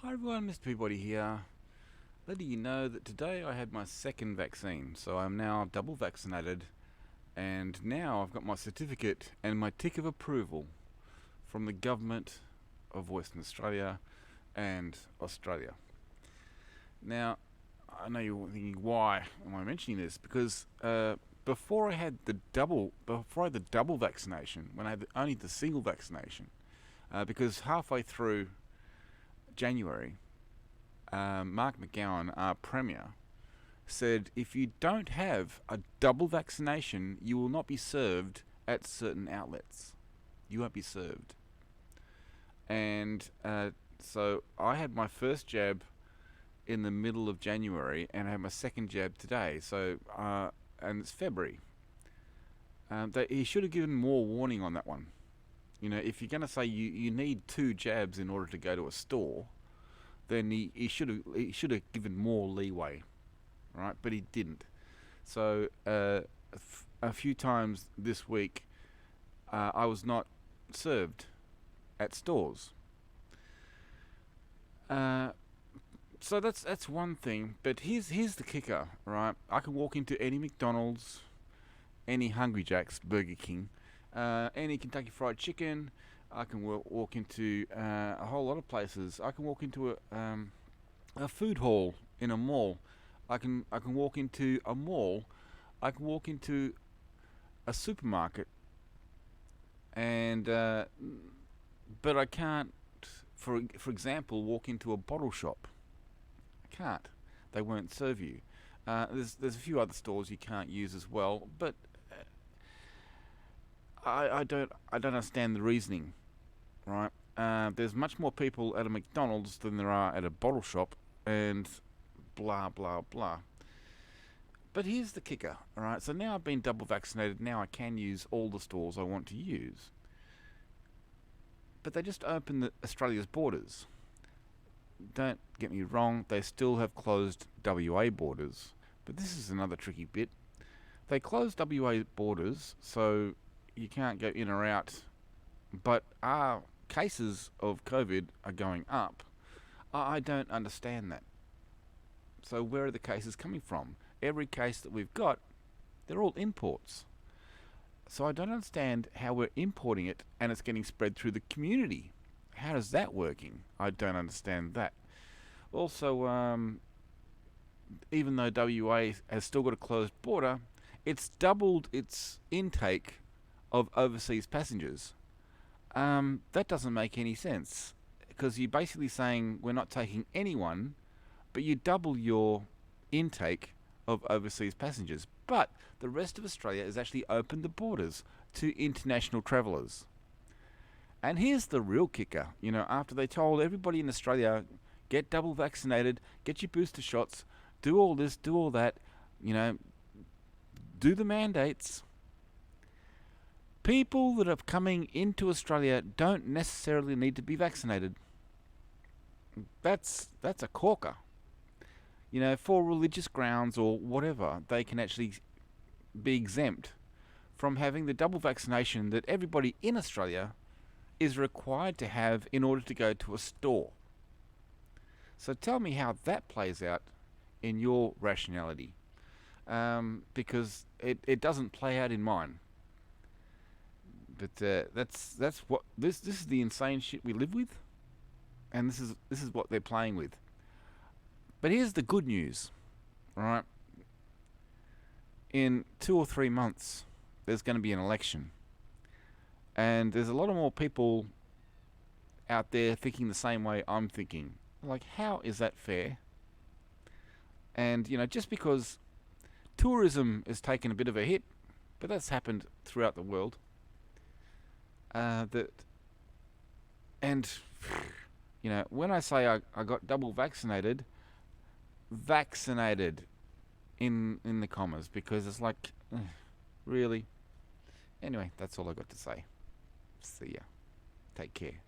Hi everyone, Mr. Peabody here. Letting you know that today I had my second vaccine, so I'm now double vaccinated, and now I've got my certificate and my tick of approval from the government of Western Australia and Australia. Now, I know you're thinking, why am I mentioning this? Because before I had the double vaccination, when I had only the single vaccination, because halfway through January, Mark McGowan, our Premier, said if you don't have a double vaccination, you will not be served at certain outlets. You won't be served. And so I had my first jab in the middle of January, and I had my second jab today. So and it's February. He should have given more warning on that one. You know, if you're going to say you need two jabs in order to go to a store, then he should have given more leeway, right? But he didn't. So a few times this week, I was not served at stores. So that's one thing. But here's the kicker, right? I can walk into any McDonald's, any Hungry Jack's, Burger King, any Kentucky Fried Chicken. I can walk into a whole lot of places. I can walk into a food hall in a mall. I can walk into a mall. I can walk into a supermarket, and but I can't, for example, walk into a bottle shop. I can't. They won't serve you. There's a few other stores you can't use as well, but I don't understand the reasoning, right? There's much more people at a McDonald's than there are at a bottle shop, and blah blah blah. But here's the kicker, alright? So now I've been double vaccinated, now I can use all the stores I want to use. But they just opened Australia's borders. Don't get me wrong, they still have closed WA borders, but this is another tricky bit. They closed WA borders, so you can't go in or out, but our cases of COVID are going up. I don't understand that. So where are the cases coming from? Every case that we've got, they're all imports. So I don't understand how we're importing it and it's getting spread through the community. How is that working? I don't understand that. Also, even though WA has still got a closed border, it's doubled its intake of overseas passengers. That doesn't make any sense, because you're basically saying we're not taking anyone, but you double your intake of overseas passengers. But the rest of Australia has actually opened the borders to international travellers. And here's the real kicker, after they told everybody in Australia, get double vaccinated, get your booster shots, do all this, do all that, do the mandates. People that are coming into Australia don't necessarily need to be vaccinated. That's a corker. For religious grounds or whatever, they can actually be exempt from having the double vaccination that everybody in Australia is required to have in order to go to a store. So tell me how that plays out in your rationality, because it doesn't play out in mine. But that's what this is the insane shit we live with, and this is what they're playing with. But here's the good news, right? In 2 or 3 months, there's going to be an election, and there's a lot of more people out there thinking the same way I'm thinking. Like, how is that fair? And just because tourism has taken a bit of a hit, but that's happened throughout the world. When I say I got double vaccinated in the commas, because it's like, really. Anyway, that's all I got to say. See ya. Take care.